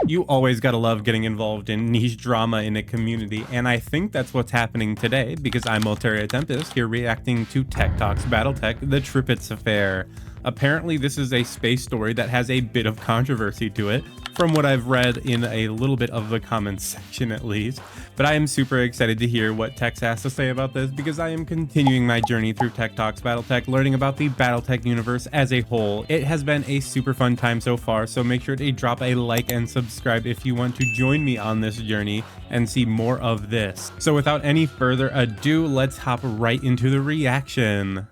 You always gotta love getting involved in niche drama in a community, and I think that's what's happening today because I'm Ulteria Tempest here reacting to Tex Talks Battletech, the Tripitz Affair. Apparently this is a space story that has a bit of controversy to it, from what I've read in a little bit of the comments section at least. But I am super excited to hear what Tex has to say about this because I am continuing my journey through Tex Talks Battletech, learning about the Battletech universe as a whole. It has been a super fun time so far, so make sure to drop a like and subscribe if you want to join me on this journey and see more of this. So without any further ado, let's hop right into the reaction.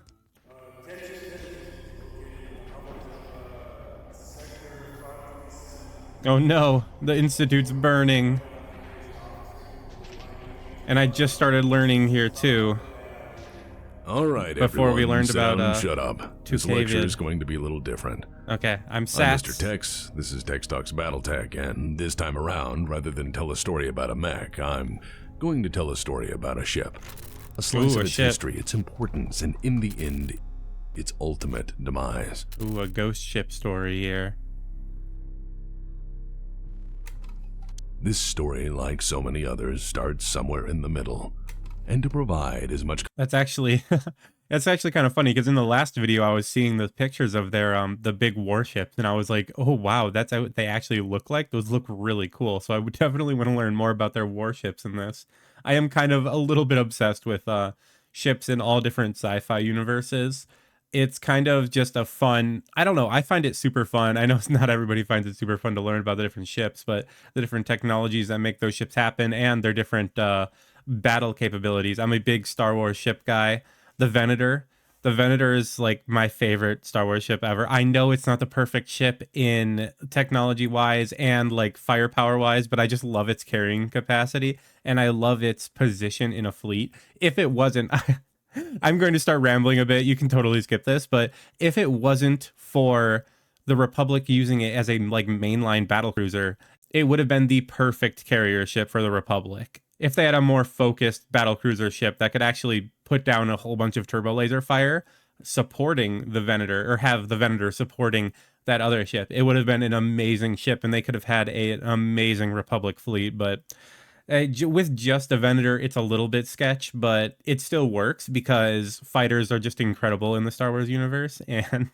Oh no, the Institute's burning. And I just started learning here too. All right, before everyone, we learned about shut up. This lecture is going to be a little different. Okay, I'm Sats. I'm Mr. Tex. This is Tex Talks Battletech, and this time around, rather than tell a story about a mech, I'm going to tell a story about a ship. A slice of its history, its importance, and in the end, its ultimate demise. Ooh, a ghost ship story here. This story, like so many others, starts somewhere in the middle, and to provide as much... That's actually kind of funny because in the last video I was seeing the pictures of their the big warships and I was like, oh wow, that's what they actually look like. Those look really cool. So I would definitely want to learn more about their warships in this. I am kind of a little bit obsessed with ships in all different sci-fi universes. It's kind of just a fun, I don't know, I find it super fun. I know not everybody finds it super fun to learn about the different ships, but the different technologies that make those ships happen and their different battle capabilities. I'm a big Star Wars ship guy. The Venator. The Venator is like my favorite Star Wars ship ever. I know it's not the perfect ship in technology wise and like firepower wise, but I just love its carrying capacity and I love its position in a fleet. If it wasn't... I'm going to start rambling a bit. You can totally skip this, but if it wasn't for the Republic using it as a like mainline battlecruiser, it would have been the perfect carrier ship for the Republic. If they had a more focused battlecruiser ship that could actually put down a whole bunch of turbo laser fire supporting the Venator, or have the Venator supporting that other ship, it would have been an amazing ship and they could have had an amazing Republic fleet. But with just a Venator, it's a little bit sketch, but it still works because fighters are just incredible in the Star Wars universe. And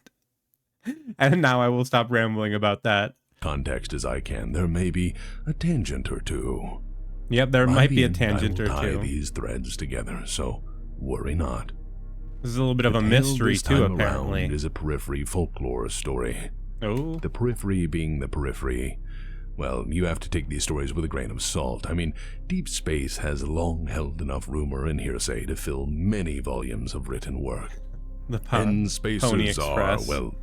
now I will stop rambling about that. Context as I can, there may be a tangent or two. Yep, there might be a tangent or two. Tie these threads together, so worry not. This is a little bit of a mystery too, apparently. Is a periphery folklore story. Oh. The periphery being the periphery. Well, you have to take these stories with a grain of salt. I mean, deep space has long held enough rumor and hearsay to fill many volumes of written work. And spacers are, well,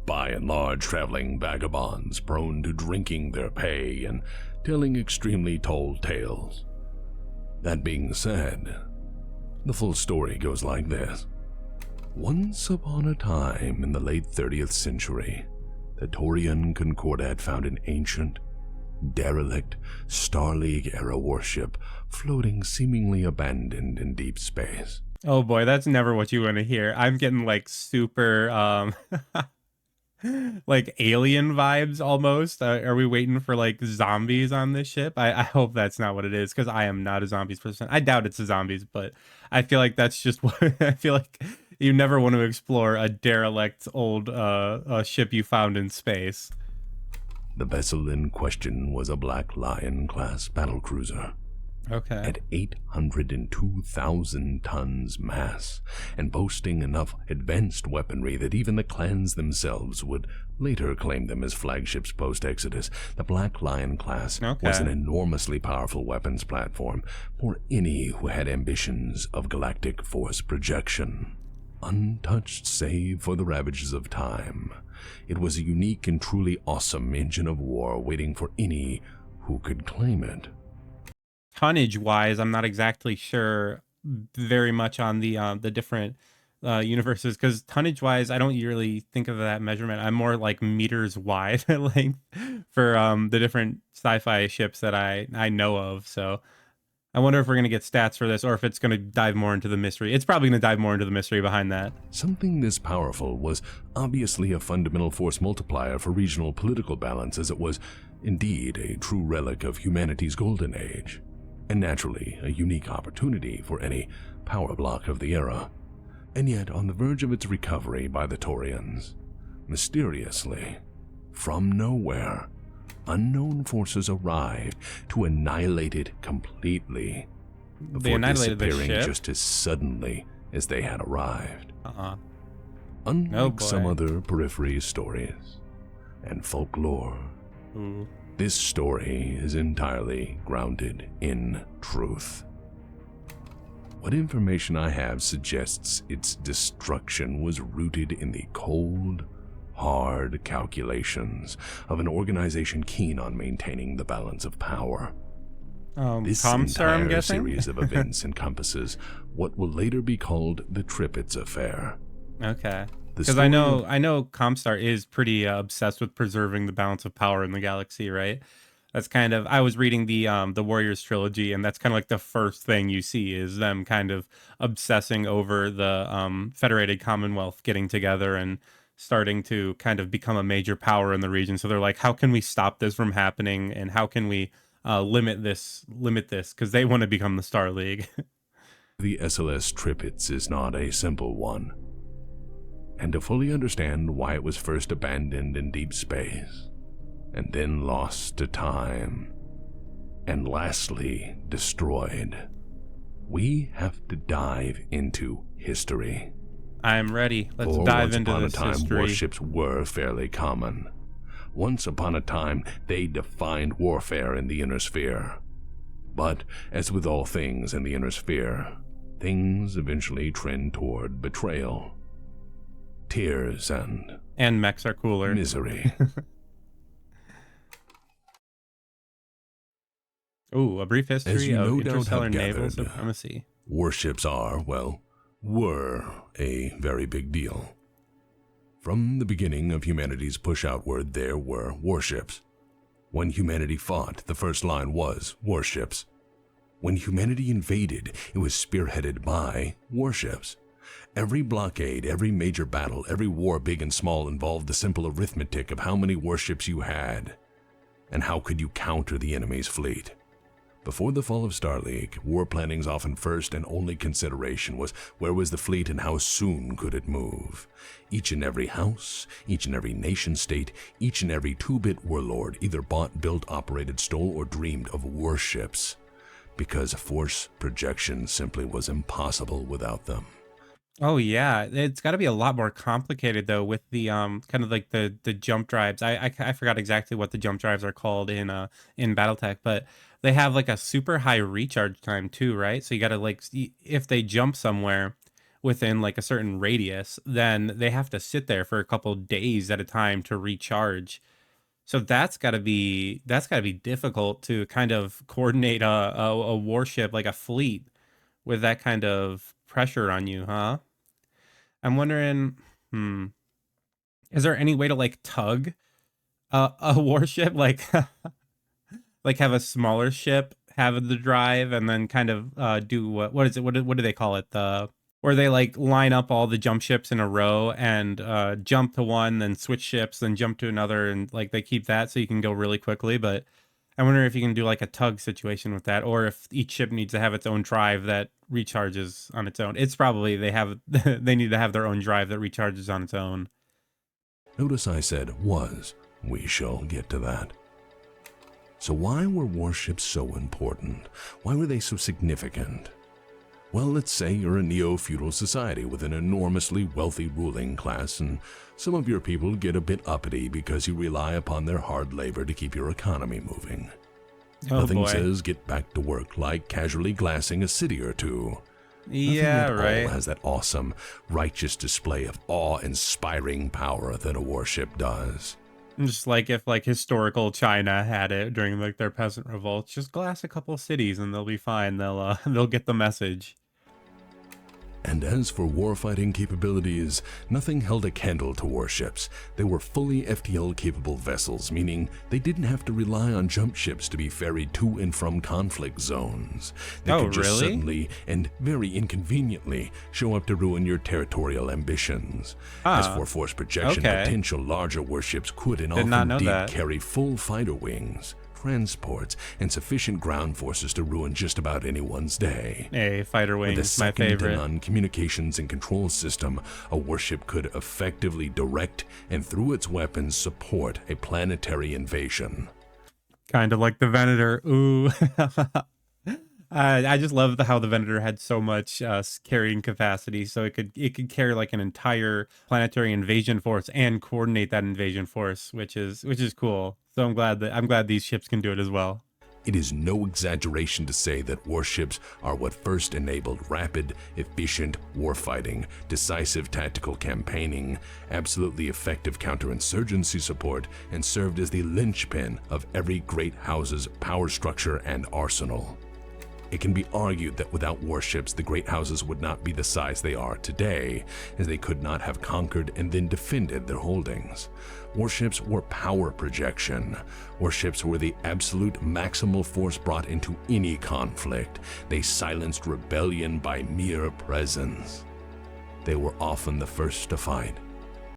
by and large, traveling vagabonds prone to drinking their pay and telling extremely tall tales. That being said, the full story goes like this. Once upon a time in the late 30th century, the Taurian Concordat found an ancient, derelict Star League-era warship floating seemingly abandoned in deep space. Oh boy, that's never what you want to hear. I'm getting like super, like alien vibes almost. Are we waiting for like zombies on this ship? I hope that's not what it is because I am not a zombies person. I doubt it's a zombies, but I feel like that's just what I feel like. You never want to explore a derelict old ship you found in space. The vessel in question was a Black Lion-class battlecruiser. Okay. At 802,000 tons mass, and boasting enough advanced weaponry that even the clans themselves would later claim them as flagships post-Exodus, the Black Lion class was an enormously powerful weapons platform for any who had ambitions of galactic force projection. Untouched save for the ravages of time, it was a unique and truly awesome engine of war waiting for any who could claim it. Tonnage-wise, I'm not exactly sure very much on the different universes, because tonnage-wise, I don't really think of that measurement. I'm more like meters wide length for the different sci-fi ships that I know of. So I wonder if we're going to get stats for this or if it's going to dive more into the mystery. It's probably going to dive more into the mystery behind that. Something this powerful was obviously a fundamental force multiplier for regional political balance, as it was Indeed, a true relic of humanity's golden age, and naturally a unique opportunity for any power block of the era. And yet, on the verge of its recovery by the Taurians, mysteriously, from nowhere, unknown forces arrived to annihilate it completely, They before annihilated the disappearing ship? just as suddenly as they had arrived. Uh-uh. Unlike Oh, some boy. other periphery stories and folklore, Ooh. this story is entirely grounded in truth. What information I have suggests its destruction was rooted in the cold, hard calculations of an organization keen on maintaining the balance of power. This Comstar, I'm entire guessing? series of events encompasses what will later be called the Tripitz Affair. Okay. The Because I story know Comstar is pretty obsessed with preserving the balance of power in the galaxy, right? That's kind of, I was reading the Warriors trilogy, and that's kind of like the first thing you see is them kind of obsessing over the Federated Commonwealth getting together and starting to kind of become a major power in the region. So they're like, how can we stop this from happening, and how can we limit this? Because they want to become the Star League. the SLS Tripitz is not a simple one. And to fully understand why it was first abandoned in deep space, and then lost to time, and lastly destroyed, we have to dive into history. I'm ready. Let's For dive once into upon a this time, history. warships were fairly common. Once upon a time, they defined warfare in the inner sphere. But, as with all things in the inner sphere, things eventually trend toward betrayal, tears, And mechs are cooler. misery. Ooh, a brief history you of no doubt interstellar have naval gathered, supremacy. Warships are, well, were a very big deal. From the beginning of humanity's push outward, there were warships. When humanity fought, the first line was warships. When humanity invaded, it was spearheaded by warships. Every blockade, every major battle, every war, big and small, involved the simple arithmetic of how many warships you had, and how could you counter the enemy's fleet. Before the fall of Starleague, war planning's often first and only consideration was where was the fleet and how soon could it move. Each and every house, each and every nation-state, each and every two-bit warlord either bought, built, operated, stole, or dreamed of warships, because force projection simply was impossible without them. Oh yeah, it's got to be a lot more complicated though with the kind of like the jump drives. I forgot exactly what the jump drives are called in BattleTech, but they have like a super high recharge time too, right? So you got to like if they jump somewhere within like a certain radius, then they have to sit there for a couple days at a time to recharge. So that's got to be difficult to kind of coordinate a warship like a fleet with that kind of pressure on you, huh? I'm wondering, hmm, is there any way to like tug a warship, like like have a smaller ship have the drive and then kind of do what is it? What do they call it? Where they like line up all the jump ships in a row and jump to one, then switch ships, then jump to another, and like they keep that so you can go really quickly. But I wonder if you can do like a tug situation with that, or if each ship needs to have its own drive that recharges on its own. It's probably they have they need to have their own drive that recharges on its own. Notice I said was. We shall get to that. So why were warships so important? Why were they so significant? Well, let's say you're a neo-feudal society with an enormously wealthy ruling class, and some of your people get a bit uppity because you rely upon their hard labor to keep your economy moving. Oh Nothing boy. says get back to work like casually glassing a city or two. Yeah, Nothing at right. all has that awesome, righteous display of awe-inspiring power that a warship does. Just like if like historical China had it during like their peasant revolts, just glass a couple cities and they'll be fine. They'll they'll get the message. And as for warfighting capabilities, nothing held a candle to warships. They were fully FTL-capable vessels, meaning they didn't have to rely on jump ships to be ferried to and from conflict zones. They could just suddenly, and very inconveniently, show up to ruin your territorial ambitions. As for force projection, potential larger warships could and often did carry full fighter wings, transports, and sufficient ground forces to ruin just about anyone's day. Hey, fighter wings, my favorite. With a second-to-none communications and control system, a warship could effectively direct and through its weapons support a planetary invasion. Kind of like the Venator. Ooh. I just love how the Venator had so much carrying capacity, so it could carry like an entire planetary invasion force and coordinate that invasion force, which is cool. So I'm glad these ships can do it as well. It is no exaggeration to say that warships are what first enabled rapid, efficient warfighting, decisive tactical campaigning, absolutely effective counterinsurgency support, and served as the linchpin of every great house's power structure and arsenal. It can be argued that without warships, the great houses would not be the size they are today, as they could not have conquered and then defended their holdings. Warships were power projection. Warships were the absolute maximal force brought into any conflict. They silenced rebellion by mere presence. They were often the first to fight.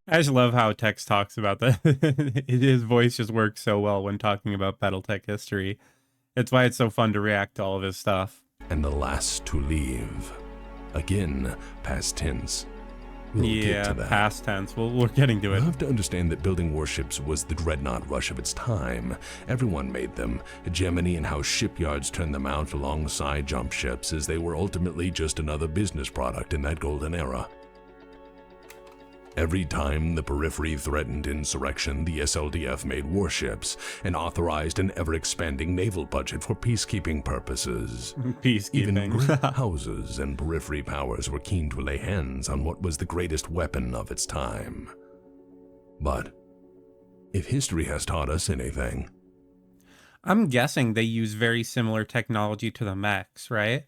I just love how Tex talks about that. His voice just works so well when talking about Battletech history. It's why it's so fun to react to all of his stuff. And the last to leave. Again, past tense. We'll get to that. Past tense. We're getting to it. You have to understand that building warships was the dreadnought rush of its time. Everyone made them. Hegemony and how shipyards turned them out alongside jump ships, as they were ultimately just another business product in that golden era. Every time the periphery threatened insurrection, the SLDF made warships and authorized an ever-expanding naval budget for peacekeeping purposes. Peacekeeping. Even great houses and periphery powers were keen to lay hands on what was the greatest weapon of its time. But if history has taught us anything, I'm guessing they use very similar technology to the mechs, right?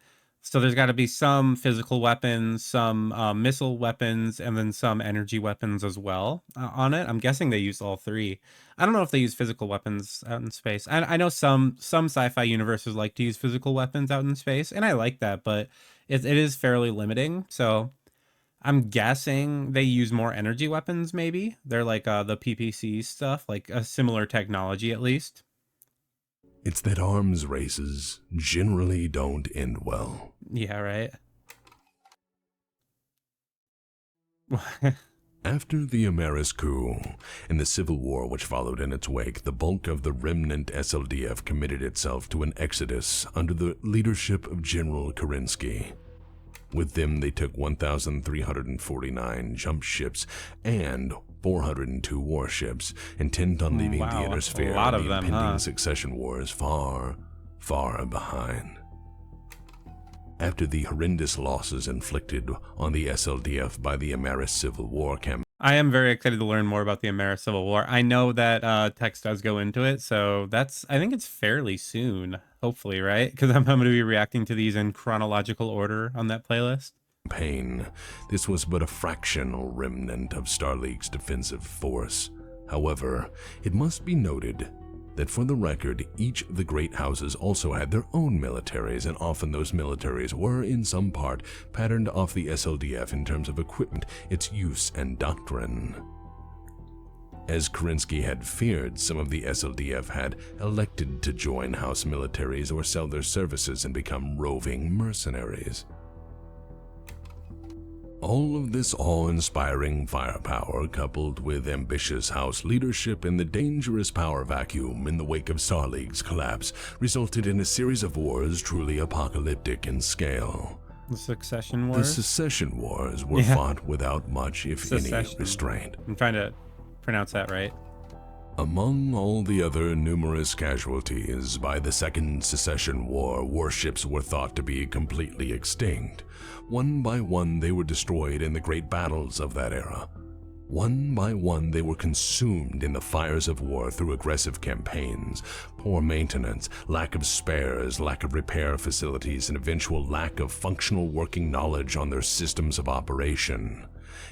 So there's got to be some physical weapons, some missile weapons, and then some energy weapons as well on it. I'm guessing they use all three. I don't know if they use physical weapons out in space. I know some sci-fi universes like to use physical weapons out in space, and I like that, but it is fairly limiting. So I'm guessing they use more energy weapons, maybe. They're like the PPC stuff, like a similar technology at least. It's that arms races generally don't end well. Yeah, right. After the Amaris coup and the civil war which followed in its wake, the bulk of the remnant SLDF committed itself to an exodus under the leadership of General Kerensky. With them, they took 1,349 jump ships and 402 warships, intent on leaving the inner sphere and the impending succession wars far, far behind. After the horrendous losses inflicted on the SLDF by the Amaris Civil War campaign, I am very excited to learn more about the Amaris Civil War. I know that Tex does go into it, so I think it's fairly soon, hopefully, right? Because I'm going to be reacting to these in chronological order on that playlist. This was but a fractional remnant of Starleague's defensive force. However, it must be noted that for the record, each of the great houses also had their own militaries, and often those militaries were, in some part, patterned off the SLDF in terms of equipment, its use, and doctrine. As Kerensky had feared, some of the SLDF had elected to join house militaries or sell their services and become roving mercenaries. All of this awe-inspiring firepower, coupled with ambitious house leadership and the dangerous power vacuum in the wake of Starleague's collapse, resulted in a series of wars truly apocalyptic in scale. The Succession Wars? The Secession Wars were fought without much, if any, restraint. I'm trying to pronounce that right. Among all the other numerous casualties, by the Second Secession War, warships were thought to be completely extinct. One by one, they were destroyed in the great battles of that era. One by one, they were consumed in the fires of war through aggressive campaigns, poor maintenance, lack of spares, lack of repair facilities, and eventual lack of functional working knowledge on their systems of operation.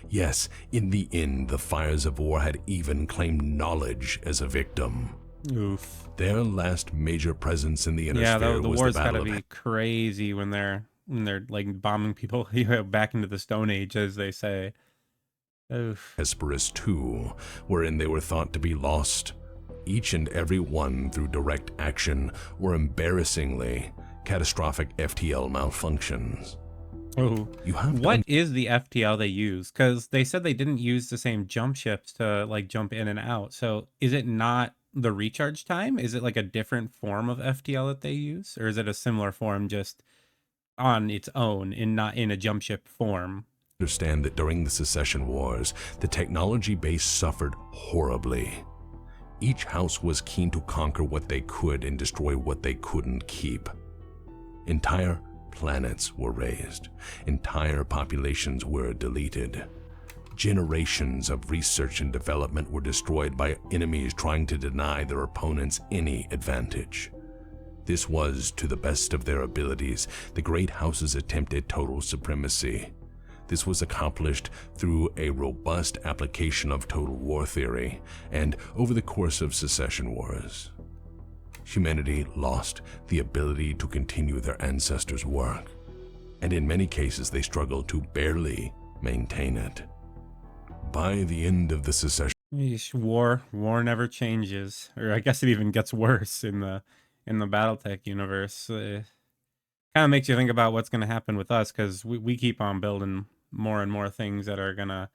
Yes, in the end, the fires of war had even claimed knowledge as a victim. Oof. Their last major presence in the inner Yeah, sphere the was war's the gotta Battle be of crazy when they're like bombing people back into the Stone Age, as they say. Oof. Hesperus II, wherein they were thought to be lost. Each and every one, through direct action, were embarrassingly catastrophic FTL malfunctions. Oh, You have what is the FTL they use? Because they said they didn't use the same jump ships to like jump in and out. So is it not the recharge time? Is it like a different form of FTL that they use, or is it a similar form just on its own and not in a jump ship form? understand that during the Secession Wars, the technology base suffered horribly. Each house was keen to conquer what they could and destroy what they couldn't keep. Entire planets were razed. Entire populations were deleted. Generations of research and development were destroyed by enemies trying to deny their opponents any advantage. This was, to the best of their abilities, the great houses' attempted total supremacy. This was accomplished through a robust application of total war theory, and over the course of Secession Wars, humanity lost the ability to continue their ancestors' work, and in many cases they struggled to barely maintain it. By the end of the Secession Yeesh, war never changes, or I guess it even gets worse in the BattleTech universe. Kind of makes you think about what's going to happen with us, because we keep on building more and more things that are gonna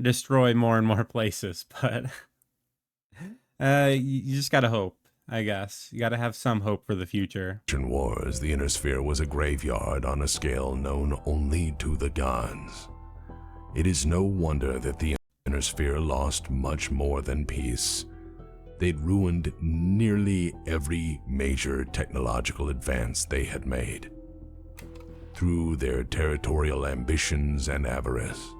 destroy more and more places. But you just gotta hope, I guess. You gotta have some hope for the future. Wars, the Inner Sphere was a graveyard on a scale known only to the gods. It is no wonder that the Inner Sphere lost much more than peace. They'd ruined nearly every major technological advance they had made. Through their territorial ambitions and avarice,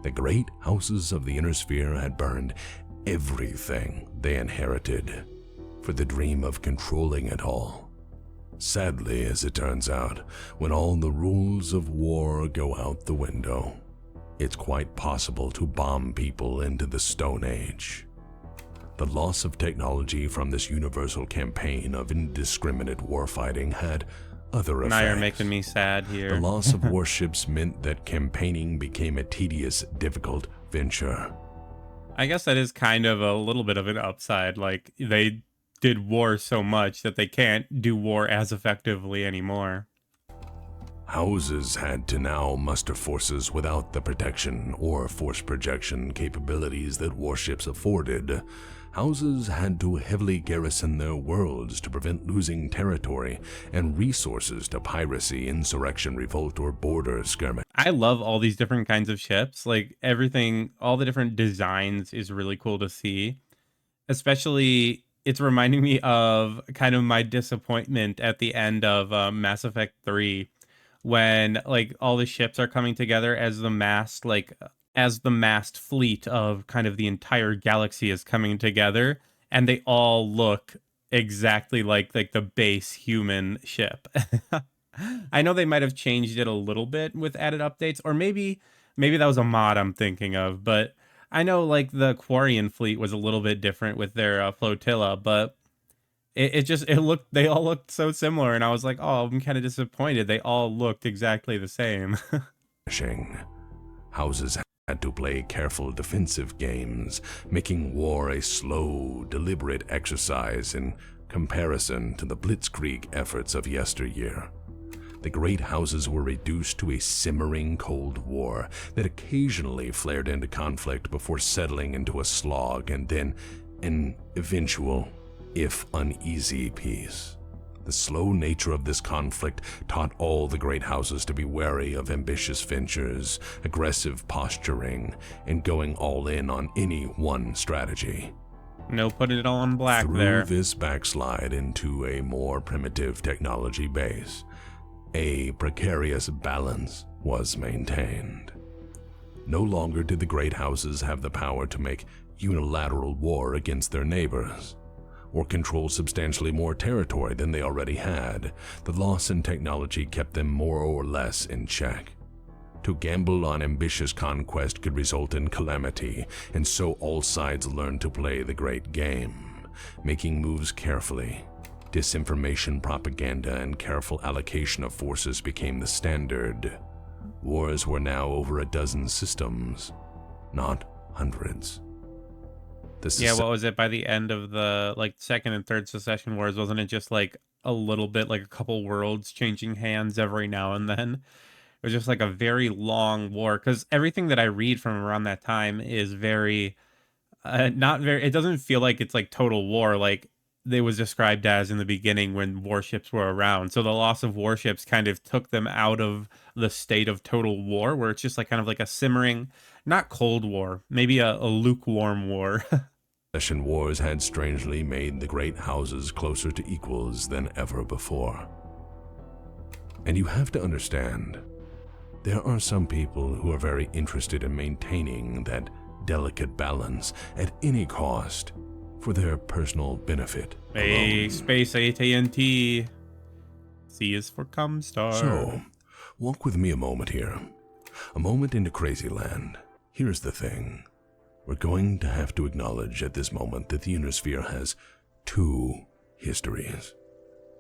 the great houses of the Inner Sphere had burned everything they inherited for the dream of controlling it all. Sadly, as it turns out, when all the rules of war go out the window, it's quite possible to bomb people into the Stone Age. The loss of technology from this universal campaign of indiscriminate warfighting had other effects. Now you're making me sad here. The loss of warships meant that campaigning became a tedious, difficult venture. I guess that is kind of a little bit of an upside. Like, they did war so much that they can't do war as effectively anymore. Houses had to now muster forces without the protection or force projection capabilities that warships afforded. Houses had to heavily garrison their worlds to prevent losing territory and resources to piracy, insurrection, revolt, or border skirmish. I love all these different kinds of ships. Like, everything, all the different designs is really cool to see. Especially, it's reminding me of kind of my disappointment at the end of Mass Effect 3, when like all the ships are coming together as the massed, like as the massed fleet of kind of the entire galaxy is coming together, and they all look exactly like the base human ship. I know they might have changed it a little bit with added updates, or maybe that was a mod I'm thinking of, but I know like the Quarian fleet was a little bit different with their flotilla, but they all looked so similar, and I was like, oh, I'm kind of disappointed. They all looked exactly the same. Houses had to play careful defensive games, making war a slow, deliberate exercise in comparison to the blitzkrieg efforts of yesteryear. The great houses were reduced to a simmering cold war that occasionally flared into conflict before settling into a slog and then an eventual, if uneasy, peace. The slow nature of this conflict taught all the great houses to be wary of ambitious ventures, aggressive posturing, and going all in on any one strategy. No putting it all on black there. Through this backslide into a more primitive technology base, a precarious balance was maintained. No longer did the great houses have the power to make unilateral war against their neighbors, or control substantially more territory than they already had. The loss in technology kept them more or less in check. To gamble on ambitious conquest could result in calamity, and so all sides learned to play the great game, making moves carefully. Disinformation, propaganda, and careful allocation of forces became the standard. Wars were now over a dozen systems, not hundreds. Yeah, what was it by the end of the like second and third secession wars? Wasn't it just like a little bit, like a couple worlds changing hands every now and then? It was just like a very long war, because everything that I read from around that time is very not very, it doesn't feel like it's like total war like they was described as in the beginning when warships were around. So the loss of warships kind of took them out of the state of total war, where it's just like kind of like a simmering, not cold war, maybe a lukewarm war. Succession wars had strangely made the great houses closer to equals than ever before. And you have to understand, there are some people who are very interested in maintaining that delicate balance at any cost for their personal benefit Hey, alone. space AT&T. C is for Comstar. So, walk with me a moment here. A moment into crazy land. Here's the thing. We're going to have to acknowledge at this moment that the Unisphere has two histories.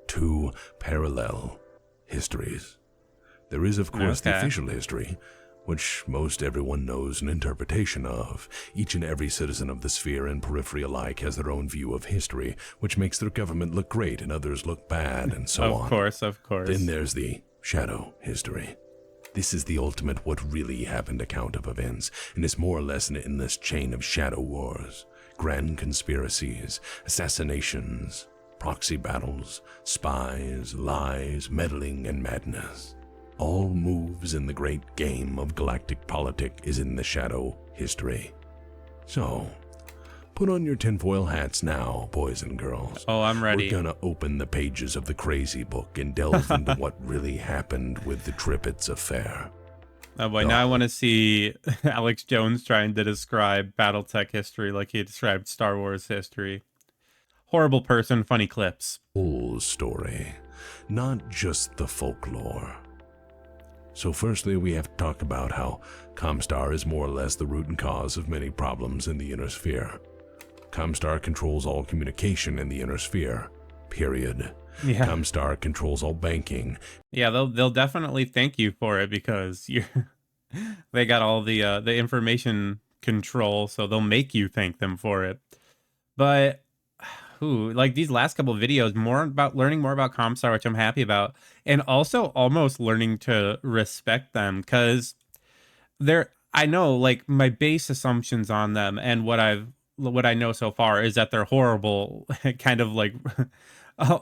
Two parallel histories. There is, of course, the official history, which most everyone knows an interpretation of. Each and every citizen of the sphere and periphery alike has their own view of history, which makes their government look great and others look bad, and so on. Of course, of course. Then there's the shadow history. This is the ultimate what really happened account of events, and is more or less an endless chain of shadow wars, grand conspiracies, assassinations, proxy battles, spies, lies, meddling, and madness. All moves in the great game of galactic politic is in the shadow history. So, put on your tinfoil hats now, boys and girls. Oh, I'm ready. We're gonna open the pages of the crazy book and delve into what really happened with the Tripitz Affair. Oh boy, now I want to see Alex Jones trying to describe Battletech history like he described Star Wars history. Horrible person, funny clips. Whole story, not just the folklore. So firstly, we have to talk about how Comstar is more or less the root and cause of many problems in the inner sphere. Comstar controls all communication in the inner sphere, period. Yeah. Comstar controls all banking. Yeah, they'll definitely thank you for it, because they got all the information control, so they'll make you thank them for it. But like these last couple of videos, learning more about Comstar, which I'm happy about, and also almost learning to respect them, because I know like my base assumptions on them and what I know so far is that they're horrible, kind of like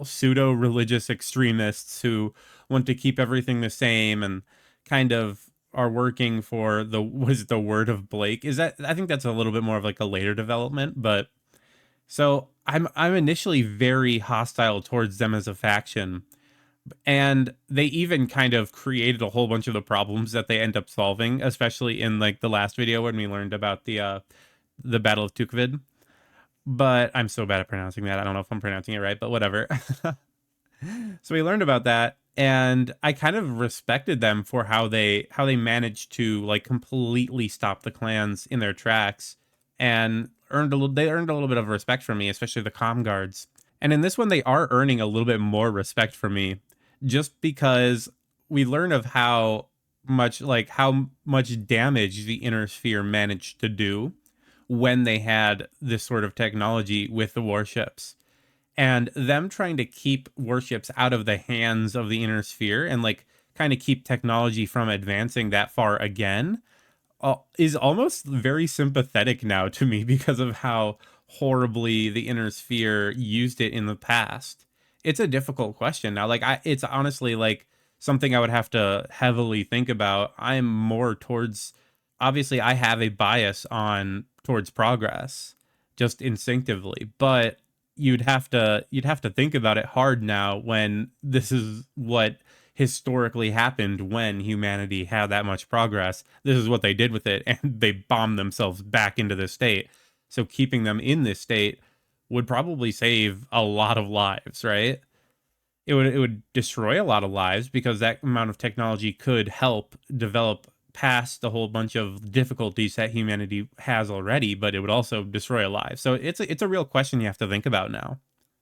pseudo religious extremists who want to keep everything the same and kind of are working for the word of Blake. I think that's a little bit more of like a later development, but so I'm initially very hostile towards them as a faction, and they even kind of created a whole bunch of the problems that they end up solving, especially in like the last video when we learned about the Battle of Tukvid. But I'm so bad at pronouncing that. I don't know if I'm pronouncing it right, but whatever. So we learned about that, and I kind of respected them for how they managed to like completely stop the clans in their tracks, and they earned a little bit of respect from me, especially the comm guards. And in this one, they are earning a little bit more respect from me, just because we learn of how much damage the inner sphere managed to do when they had this sort of technology with the warships, and them trying to keep warships out of the hands of the inner sphere and like kind of keep technology from advancing that far again is almost very sympathetic now to me, because of how horribly the inner sphere used it in the past. It's a difficult question now. Like it's honestly like something I would have to heavily think about. I'm more towards, obviously I have a bias towards progress just instinctively, but you'd have to think about it hard now when this is what historically happened when humanity had that much progress. This is what they did with it, and they bombed themselves back into this state. So keeping them in this state would probably save a lot of lives, right? It would destroy a lot of lives because that amount of technology could help develop past the whole bunch of difficulties that humanity has already, but it would also destroy a life. So it's a real question you have to think about now.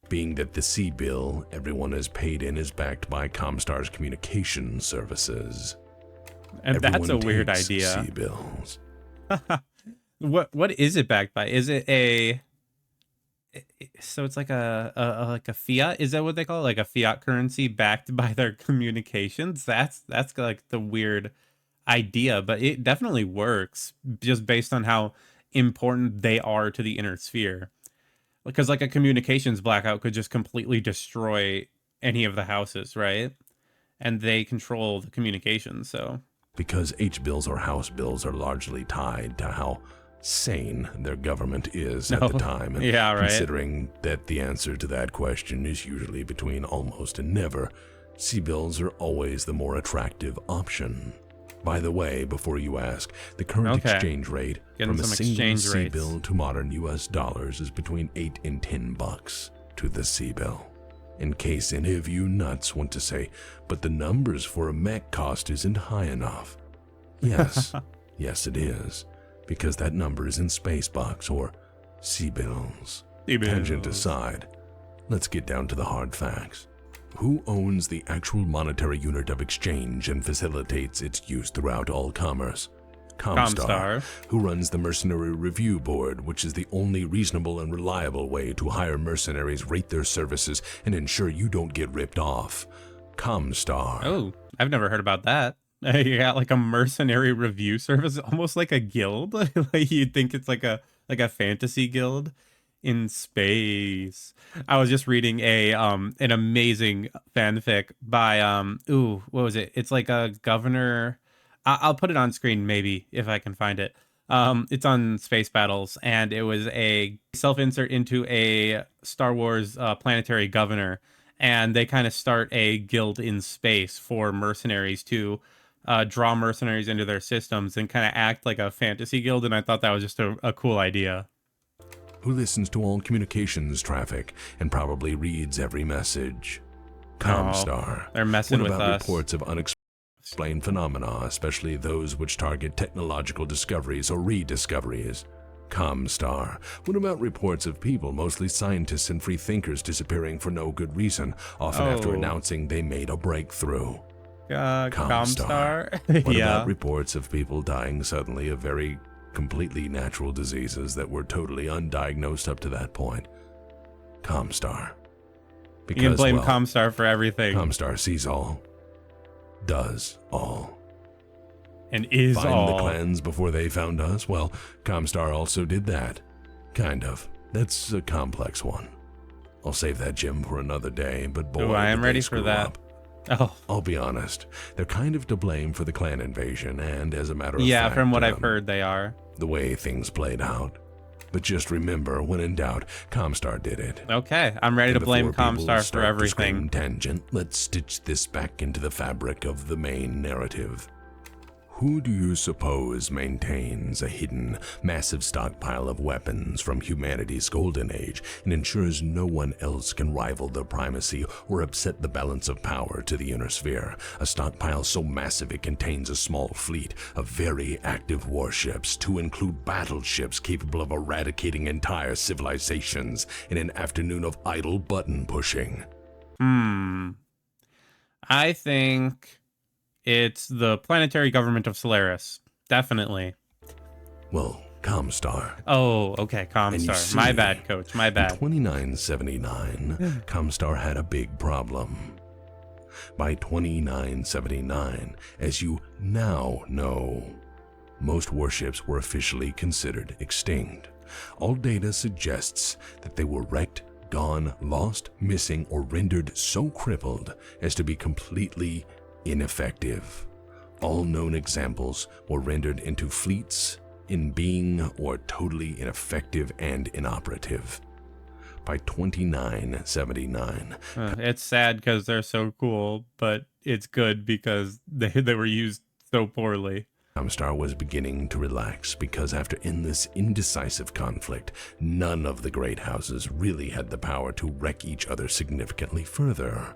Being that the C bill everyone has paid in is backed by Comstar's communication services. And that's a Everyone weird takes idea. C bills. What is it backed by? Is it a so it's like like a fiat? Is that what they call it? Like a fiat currency backed by their communications? That's like the weird idea, but it definitely works just based on how important they are to the inner sphere. Because like a communications blackout could just completely destroy any of the houses, right? And they control the communications, so Because H bills or house bills are largely tied to how sane their government is at no. the time. And Yeah, right. considering that the answer to that question is usually between almost and never, C bills are always the more attractive option. By the way, before you ask, the current Okay. exchange rate Getting from a some single exchange C rates. bill to modern US dollars is between $8 and $10 to the C bill. In case any of you nuts want to say, but the numbers for a mech cost isn't high enough. Yes, yes it is, because that number is in space bucks or C bills. Tangent aside, let's get down to the hard facts. Who owns the actual monetary unit of exchange and facilitates its use throughout all commerce? Comstar. Who runs the Mercenary Review Board, which is the only reasonable and reliable way to hire mercenaries, rate their services, and ensure you don't get ripped off. Comstar. Oh, I've never heard about that. You got like a mercenary review service, almost like a guild. Like you'd think it's like a fantasy guild in space. I was just reading an amazing fanfic by what was it? It's like a governor. I'll put it on screen maybe if I can find it. It's on Space Battles, and it was a self-insert into a Star Wars planetary governor, and they kind of start a guild in space for mercenaries to draw mercenaries into their systems and kind of act like a fantasy guild, and I thought that was just a cool idea. Who listens to all communications traffic and probably reads every message? Comstar. They're messing What with about us. reports of unexplained phenomena, especially those which target technological discoveries or rediscoveries? Comstar. What about reports of people, mostly scientists and free thinkers, disappearing for no good reason, often after Oh. announcing they made a breakthrough? Comstar. What Yeah. about reports of people dying suddenly of very completely natural diseases that were totally undiagnosed up to that point? Comstar. You can blame well, Comstar for everything. Comstar sees all, does all. And is Find all. the clans before they found us? Well, Comstar also did that. Kind of. That's a complex one. I'll save that gem for another day, but boy, Ooh, I am did they ready for screw that. up. Oh, I'll be honest, they're kind of to blame for the clan invasion, and as a matter of yeah, fact, from what I've heard, they are. the way things played out. But just remember, when in doubt, Comstar did it. Okay, I'm ready And to blame before people Comstar for start to scream everything. tangent, let's stitch this back into the fabric of the main narrative. Who do you suppose maintains a hidden, massive stockpile of weapons from humanity's golden age and ensures no one else can rival their primacy or upset the balance of power to the inner sphere? A stockpile so massive it contains a small fleet of very active warships, to include battleships capable of eradicating entire civilizations in an afternoon of idle button pushing. I think it's the planetary government of Solaris. Definitely. Well, Comstar. Oh, okay, And you Comstar. My see, bad, coach. My In bad. 2979, Comstar had a big problem. By 2979, as you now know, most warships were officially considered extinct. All data suggests that they were wrecked, gone, lost, missing, or rendered so crippled as to be completely ineffective. All known examples were rendered into fleets, in being, or totally ineffective and inoperative. By 2979, It's sad because they're so cool, but it's good because they were used so poorly. Comstar was beginning to relax because after in this indecisive conflict, none of the great houses really had the power to wreck each other significantly further.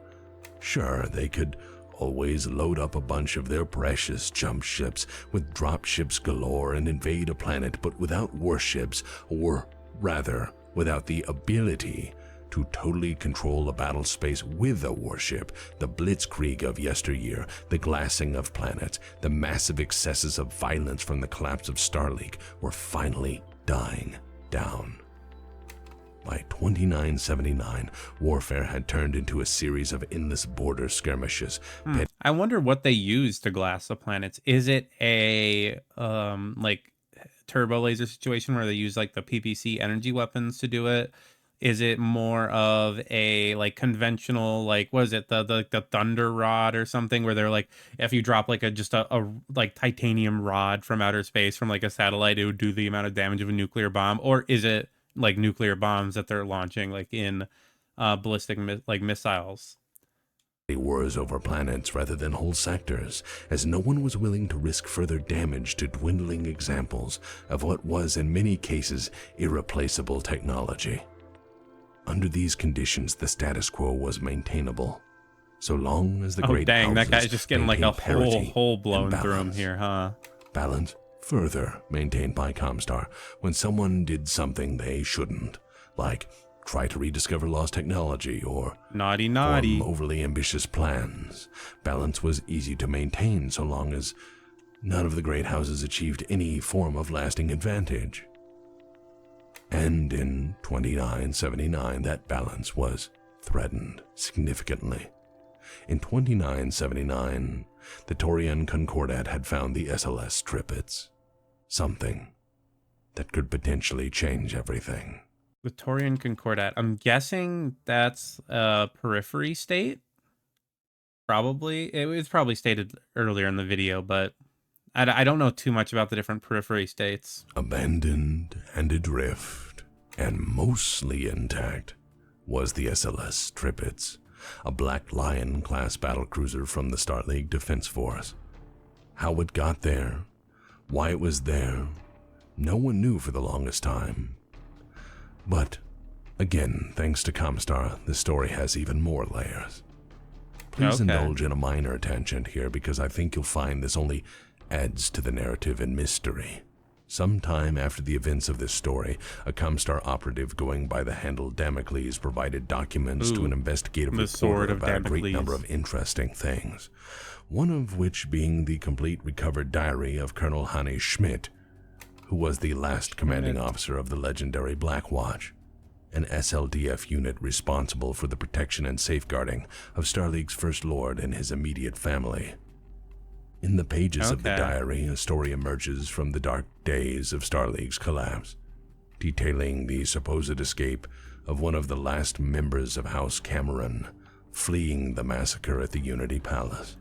Sure, they could always load up a bunch of their precious jump ships with drop ships galore and invade a planet, but without warships, or rather, without the ability to totally control a battle space with a warship, the blitzkrieg of yesteryear, the glassing of planets, the massive excesses of violence from the collapse of Starleague were finally dying down. By 2979, warfare had turned into a series of endless border skirmishes. I wonder what they use to glass the planets. Is it a like turbo laser situation where they use like the PPC energy weapons to do it? Is it more of a like conventional, like what is it, the thunder rod or something, where they're like, if you drop like a like titanium rod from outer space from like a satellite, it would do the amount of damage of a nuclear bomb? Or is it like nuclear bombs that they're launching like in ballistic missiles? Wars over planets rather than whole sectors, as no one was willing to risk further damage to dwindling examples of what was in many cases irreplaceable technology. Under these conditions, the status quo was maintainable, so long as the great houses that guy's just getting like a hole blown and through him here, huh? balance further maintained by Comstar when someone did something they shouldn't, like try to rediscover lost technology or naughty form overly ambitious plans. Balance was easy to maintain so long as none of the great houses achieved any form of lasting advantage. And in 2979, that balance was threatened significantly. In 2979, the Taurian Concordat had found the SLS Tripitz, something that could potentially change everything. The Taurian Concordat. I'm guessing that's a periphery state. Probably. It was probably stated earlier in the video, but I don't know too much about the different periphery states. Abandoned and adrift, and mostly intact, was the SLS Tripitz, a Black Lion-class battlecruiser from the Starleague Defense Force. How it got there, why it was there, no one knew for the longest time. But, again, thanks to Comstar, the story has even more layers. Please indulge in a minor tangent here because I think you'll find this only adds to the narrative and mystery. Sometime after the events of this story, a Comstar operative going by the handle Damocles provided documents to an investigative reporter about a great number of interesting things, one of which being the complete recovered diary of Colonel Hanne Schmidt, who was the last commanding officer of the legendary Black Watch, an SLDF unit responsible for the protection and safeguarding of Starleague's First Lord and his immediate family. In the pages of the diary, a story emerges from the dark days of Starleague's collapse, detailing the supposed escape of one of the last members of House Cameron, fleeing the massacre at the Unity Palace.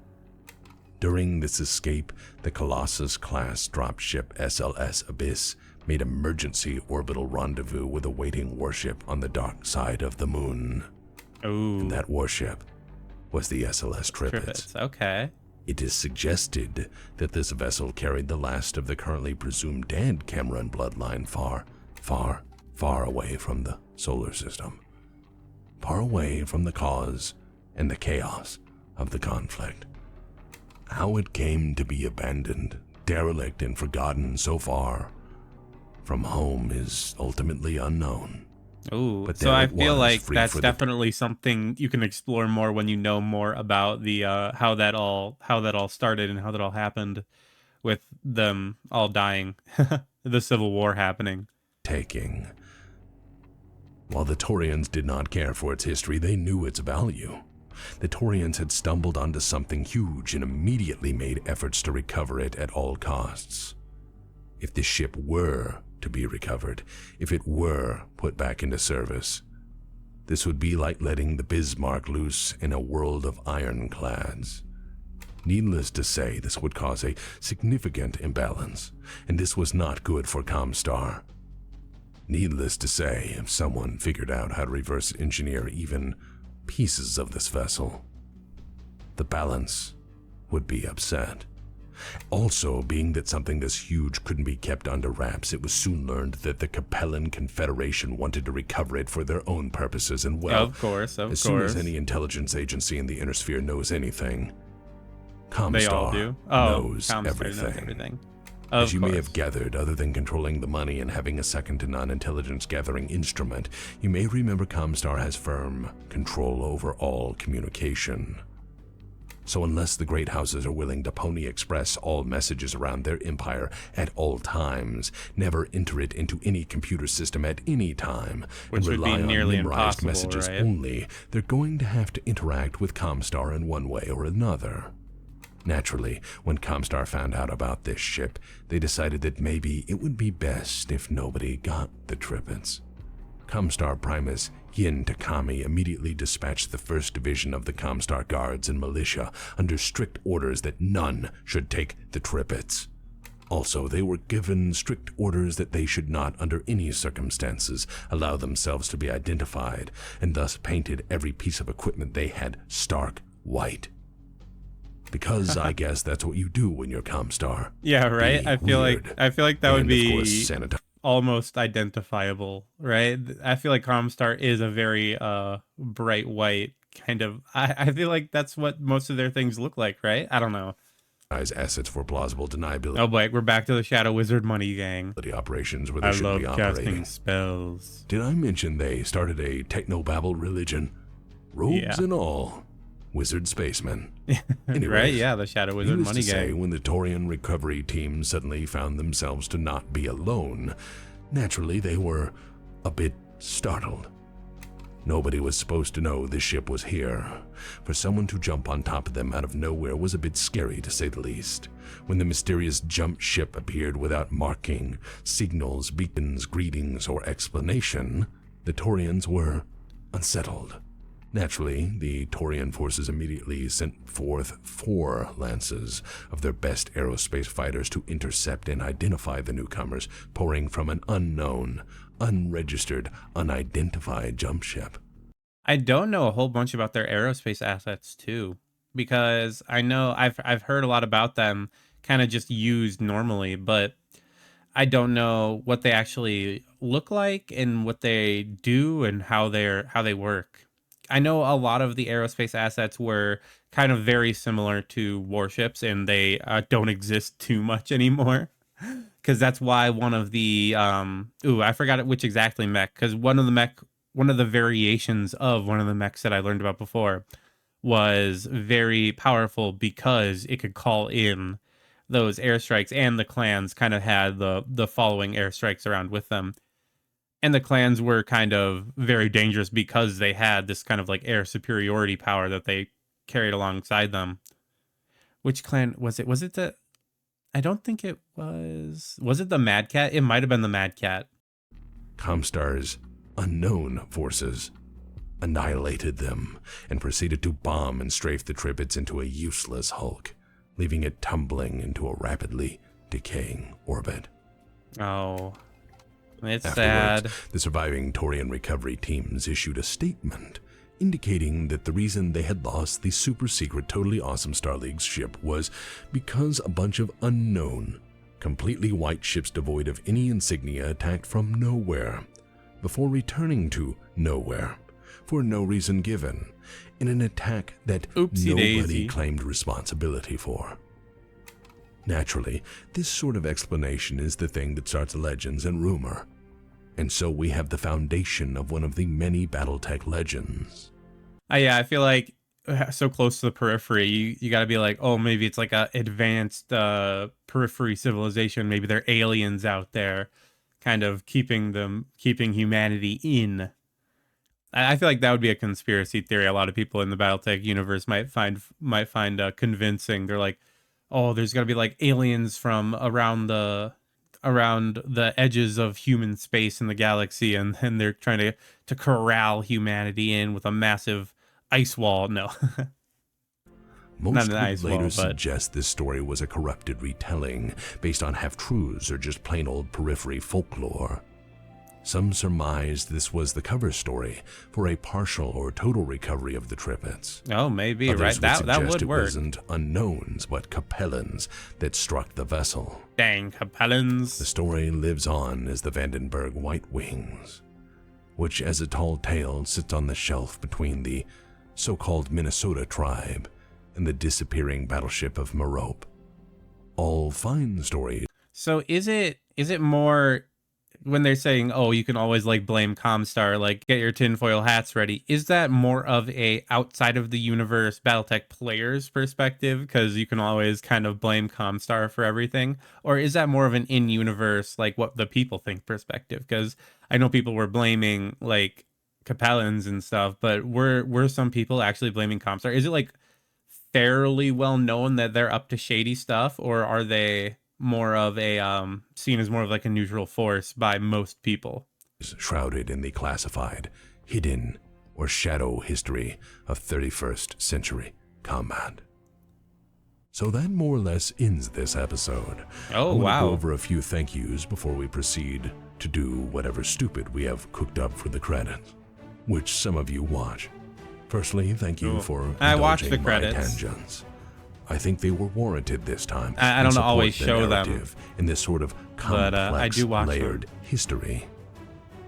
During this escape, the Colossus-class dropship SLS Abyss made emergency orbital rendezvous with a waiting warship on the dark side of the moon. And that warship was the SLS Tripitz. Okay. It is suggested that this vessel carried the last of the currently presumed dead Cameron bloodline far, far, far away from the solar system. Far away from the cause and the chaos of the conflict. How it came to be abandoned, derelict, and forgotten so far from home is ultimately unknown. Ooh, so I feel like that's definitely something you can explore more when you know more about the how that all started and how that all happened, with them all dying, the Civil War happening. While the Taurians did not care for its history, they knew its value. The Taurians had stumbled onto something huge and immediately made efforts to recover it at all costs. If the ship were to be recovered, if it were put back into service, this would be like letting the Bismarck loose in a world of ironclads. Needless to say, this would cause a significant imbalance, and this was not good for Comstar. Needless to say, if someone figured out how to reverse engineer even pieces of this vessel, the balance would be upset. Also, being that something this huge couldn't be kept under wraps, it was soon learned that the Capellan Confederation wanted to recover it for their own purposes, and well, of course, as soon as any intelligence agency in the Inner Sphere knows anything, they all Comstar do. knows Comstar everything. knows everything. As you may have gathered, other than controlling the money and having a second-to-none intelligence-gathering instrument, you may remember Comstar has firm control over all communication. So unless the great houses are willing to pony express all messages around their empire at all times, never enter it into any computer system at any time, which and rely on nearly memorized impossible, messages right? only, they're going to have to interact with Comstar in one way or another. Naturally, when Comstar found out about this ship, they decided that maybe it would be best if nobody got the Tripitz. Comstar Primus Yin Takami immediately dispatched the 1st Division of the Comstar Guards and Militia under strict orders that none should take the Tripitz. Also, they were given strict orders that they should not, under any circumstances, allow themselves to be identified, and thus painted every piece of equipment they had stark white. Because I guess that's what you do when you're Comstar. Yeah, right. Be I feel weird. like that would And, be of course, almost identifiable, right? I feel like Comstar is a very bright white kind of. I feel like that's what most of their things look like, right? I don't know. Assets for plausible deniability. Oh boy, we're back to the Shadow Wizard money gang. Operations where they I should love be casting operating. spells. Did I mention they started a technobabble religion? Robes and all. Wizard spacemen. Anyways, right? Yeah, the Shadow Wizard needless money to say, gang. when the Taurian recovery team suddenly found themselves to not be alone, naturally they were a bit startled. Nobody was supposed to know this ship was here. For someone to jump on top of them out of nowhere was a bit scary, to say the least. When the mysterious jump ship appeared without marking, signals, beacons, greetings, or explanation, the Taurians were unsettled. Naturally, the Taurian forces immediately sent forth 4 lances of their best aerospace fighters to intercept and identify the newcomers pouring from an unknown, unregistered, unidentified jump ship. I don't know a whole bunch about their aerospace assets too, because I know I've heard a lot about them kind of just used normally, but I don't know what they actually look like and what they do and how they work. I know a lot of the aerospace assets were kind of very similar to warships, and they don't exist too much anymore. Because that's why one of the I forgot which exactly mech. Because one of the variations of one of the mechs that I learned about before was very powerful because it could call in those airstrikes, and the clans kind of had the following airstrikes around with them. And the clans were kind of very dangerous because they had this kind of like air superiority power that they carried alongside them. Which clan was it? Was it the... I don't think it was... Was it the Mad Cat? It might have been the Mad Cat. Comstar's unknown forces annihilated them and proceeded to bomb and strafe the Tripitz into a useless hulk, leaving it tumbling into a rapidly decaying orbit. Oh... It's Afterwards, sad. the surviving Taurian recovery teams issued a statement indicating that the reason they had lost the super-secret, totally awesome Star League ship was because a bunch of unknown, completely white ships devoid of any insignia attacked from nowhere, before returning to nowhere, for no reason given, in an attack that nobody claimed responsibility for. Naturally, this sort of explanation is the thing that starts legends and rumor. And so we have the foundation of one of the many Battletech legends. Yeah, I feel like so close to the periphery, you got to be like, oh, maybe it's like a advanced periphery civilization. Maybe they're aliens out there, kind of keeping humanity in. I feel like that would be a conspiracy theory. A lot of people in the Battletech universe might find convincing. They're like, oh, there's got to be like aliens from around the edges of human space in the galaxy, and they're trying to corral humanity in with a massive ice wall. No. Most would later suggest this story was a corrupted retelling based on half-truths or just plain old periphery folklore. Some surmised this was the cover story for a partial or total recovery of the Tripitz. Oh, maybe, Others right? That would it work. wasn't unknowns but Capellans that struck the vessel. Dang, Capellans. The story lives on as the Vandenberg White Wings, which as a tall tale sits on the shelf between the so-called Minnesota tribe and the disappearing battleship of Merope. All fine stories. So is it more when they're saying, oh, you can always like blame Comstar, like get your tinfoil hats ready? Is that more of a outside of the universe Battletech player's perspective? Because you can always kind of blame Comstar for everything. Or is that more of an in-universe, like what the people think perspective? Because I know people were blaming like Capellans and stuff, but were some people actually blaming Comstar? Is it like fairly well known that they're up to shady stuff, or are they more of a seen as more of like a neutral force by most people? Shrouded in the classified, hidden, or shadow history of 31st century combat. So that more or less ends this episode. Oh, I want wow. to go over a few thank yous before we proceed to do whatever stupid we have cooked up for the credits, which some of you watch. Firstly, thank you for I watched the indulging my credits. tangents. I think they were warranted this time. I don't always show them, in this sort of complex, but I do watch layered them. history.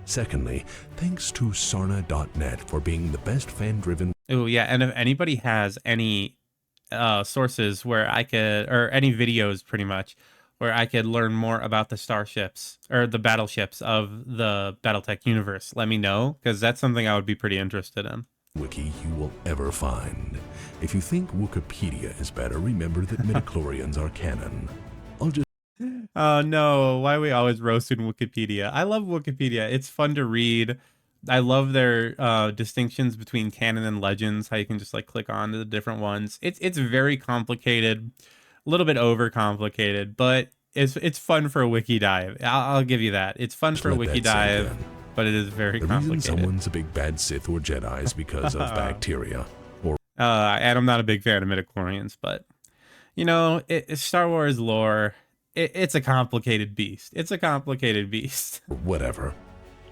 Secondly, thanks to Sarna.net for being the best fan-driven. Oh yeah, and if anybody has any sources where I could, or any videos pretty much, where I could learn more about the starships or the battleships of the Battletech universe, let me know, because that's something I would be pretty interested in. Wiki you will ever find. If you think Wikipedia is better, remember that midichlorians are canon. I'll just Oh no, why are we always roasting Wikipedia? I love Wikipedia. It's fun to read. I love their distinctions between canon and legends, how you can just like click on to the different ones. It's very complicated, a little bit overcomplicated, but it's fun for a wiki dive. I'll give you that. It's fun for a wiki dive, but it is very complicated. The reason someone's a big bad Sith or Jedi is because of bacteria. Or and I'm not a big fan of midichlorians, but you know, it's Star Wars lore. It's a complicated beast. It's a complicated beast. whatever.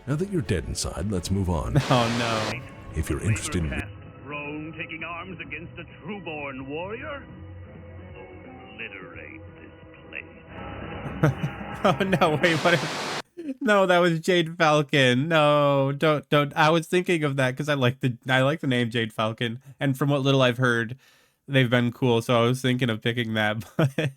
Now that you're dead inside, let's move on. Oh no. If you're interested in Throne taking arms against a trueborn warrior? Obliterate this place. Oh no, wait, what if... No, that was Jade Falcon. No, don't. I was thinking of that because I like the name Jade Falcon, and from what little I've heard, they've been cool. So I was thinking of picking that. But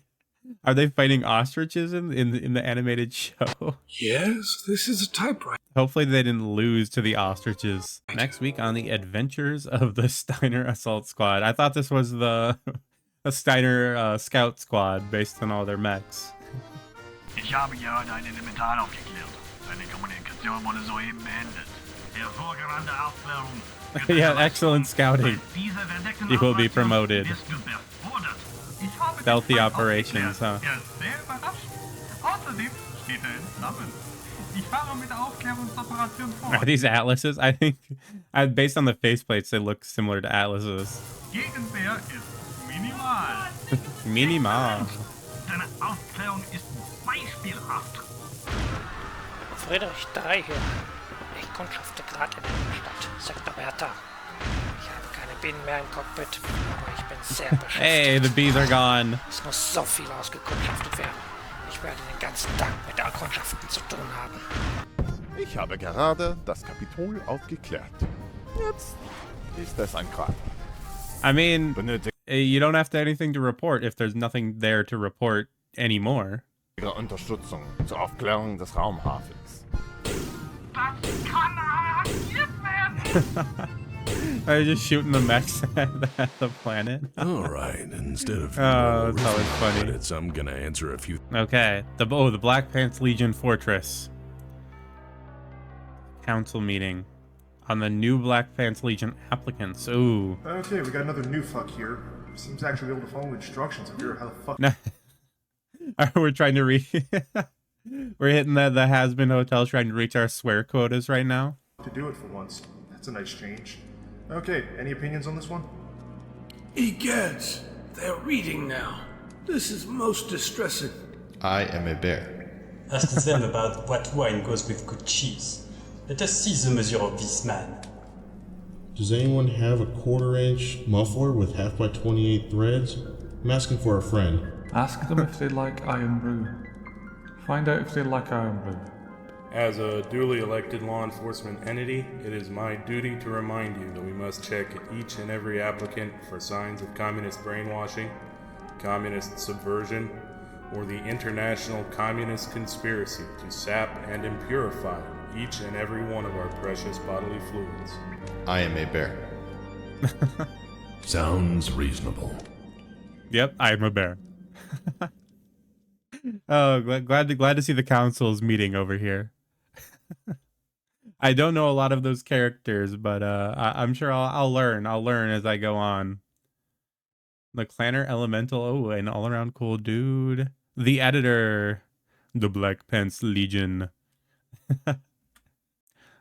are they fighting ostriches in the animated show? Yes, this is a typewriter. Hopefully they didn't lose to the ostriches. Next week on the Adventures of the Steiner Assault Squad. I thought this was the Steiner Scout Squad based on all their mechs. Ich habe gerade ein Elementar aufgeklärt. Seine Kommunikation wurde soeben beendet. Hervorragende Aufklärung. Yeah, excellent scouting. You will be promoted. Stealthy operations, huh? Sehr überrascht. Außerdem steht in Flammen. Ich fahre mit der Aufklärungsoperation fort. Are these atlases? I think, based on the faceplates, they look similar to atlases. Gegenwehr ist minimal. Minimal. Deine Aufklärung ist beispielhaft. Friedrich 3 hier. Ich kundschafte gerade in einer Stadt, sagt Bertha. Ich habe keine Bienen mehr im Cockpit, aber ich bin sehr beschäftigt. Hey, the bees are gone. Es muss so viel ausgekundschaftet werden. Ich werde den ganzen Tag mit Erkundschaften zu tun haben. Ich habe gerade das Kapitol aufgeklärt. Jetzt ist es ein Krater. I mean, Benötige you don't have to anything to report if there's nothing there to report anymore. Unterstützung zur Aufklärung des Raumhafens. Das kann arrangiert werden. They're just shooting the mechs at the planet. all right, instead of Oh, that's always funny. credits, I'm gonna answer a few. Okay, the Black Pants Legion Fortress. Council meeting on the new Black Pants Legion applicants. Ooh. Okay, we got another new fuck here. Seems to actually be able to follow instructions and figure out how the fuck No. We're trying to reach. We're hitting the has-been hotel trying to reach our swear quotas right now. to do it for once. That's a nice change. Okay, any opinions on this one? Egads, they're reading now. This is most distressing. I am a bear. Ask them about what wine goes with good cheese. Let us see the measure of this man. Does anyone have a 1/4-inch muffler with half by 28 threads? I'm asking for a friend. Ask them if they like iron brew. Find out if they like iron brew. As a duly elected law enforcement entity, it is my duty to remind you that we must check each and every applicant for signs of communist brainwashing, communist subversion, or the international communist conspiracy to sap and impurify each and every one of our precious bodily fluids. I am a bear. Sounds reasonable. Yep, I'm a bear. Oh, glad to see the council's meeting over here. I don't know a lot of those characters, but I'm sure I'll learn. I'll learn as I go on. The Clanner Elemental, oh, an all-around cool dude. The Editor, the Black Pants Legion.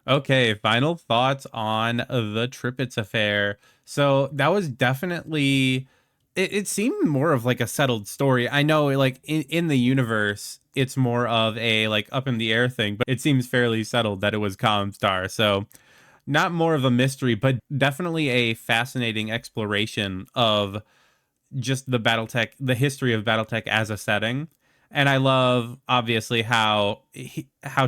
Okay, final thoughts on the Tripitz Affair. So that was definitely, it seemed more of like a settled story. I know like in the universe, it's more of a like up in the air thing, but it seems fairly settled that it was Comstar. So not more of a mystery, but definitely a fascinating exploration of just the Battletech, the history of Battletech as a setting. And I love obviously how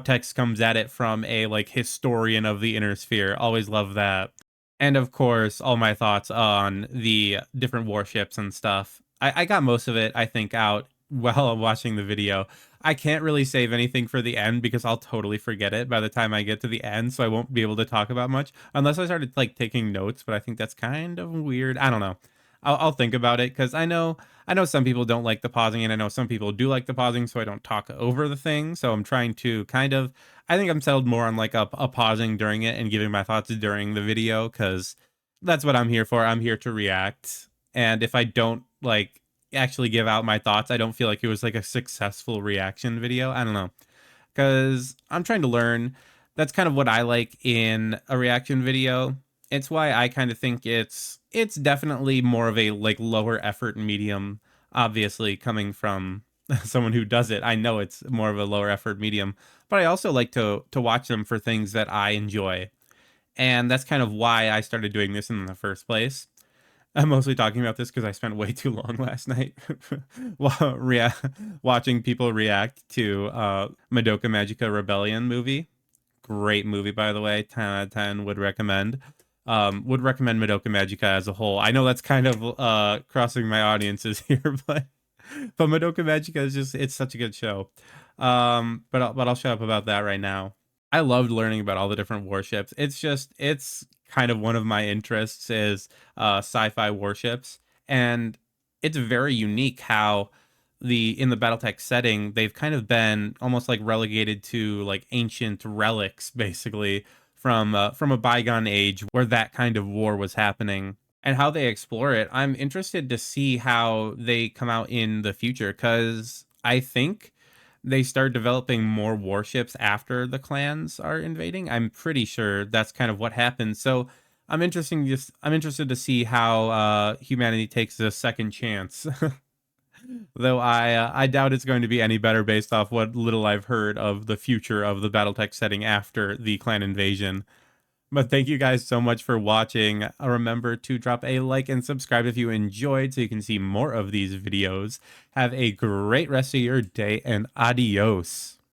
Tex comes at it from a like historian of the inner sphere. Always love that. And of course, all my thoughts on the different warships and stuff. I got most of it, I think, out while watching the video. I can't really save anything for the end because I'll totally forget it by the time I get to the end, so I won't be able to talk about much unless I started like taking notes, but I think that's kind of weird. I don't know. I'll think about it because I know some people don't like the pausing, and I know some people do like the pausing, so I don't talk over the thing. So I'm trying to I think I'm settled more on like a pausing during it and giving my thoughts during the video because that's what I'm here for. I'm here to react. And if I don't like actually give out my thoughts, I don't feel like it was like a successful reaction video. I don't know, because I'm trying to learn. That's kind of what I like in a reaction video. It's why I kind of think it's definitely more of a like lower effort medium, obviously coming from someone who does it. I know it's more of a lower effort medium, but I also like to watch them for things that I enjoy. And that's kind of why I started doing this in the first place. I'm mostly talking about this because I spent way too long last night while watching people react to Madoka Magica Rebellion movie. Great movie, by the way. 10 out of 10 would recommend. Would recommend Madoka Magica as a whole. I know that's kind of crossing my audiences here, but Madoka Magica is just, it's such a good show. But I'll shut up about that right now. I loved learning about all the different warships. It's kind of one of my interests is sci-fi warships, and it's very unique how in the Battletech setting they've kind of been almost like relegated to like ancient relics, basically from a bygone age where that kind of war was happening, and how they explore it. I'm interested to see how they come out in the future, because I think they start developing more warships after the clans are invading. I'm pretty sure that's kind of what happens. So I'm interested to see how humanity takes a second chance. Though I doubt it's going to be any better based off what little I've heard of the future of the Battletech setting after the clan invasion. But thank you guys so much for watching. Remember to drop a like and subscribe if you enjoyed so you can see more of these videos. Have a great rest of your day, and adios.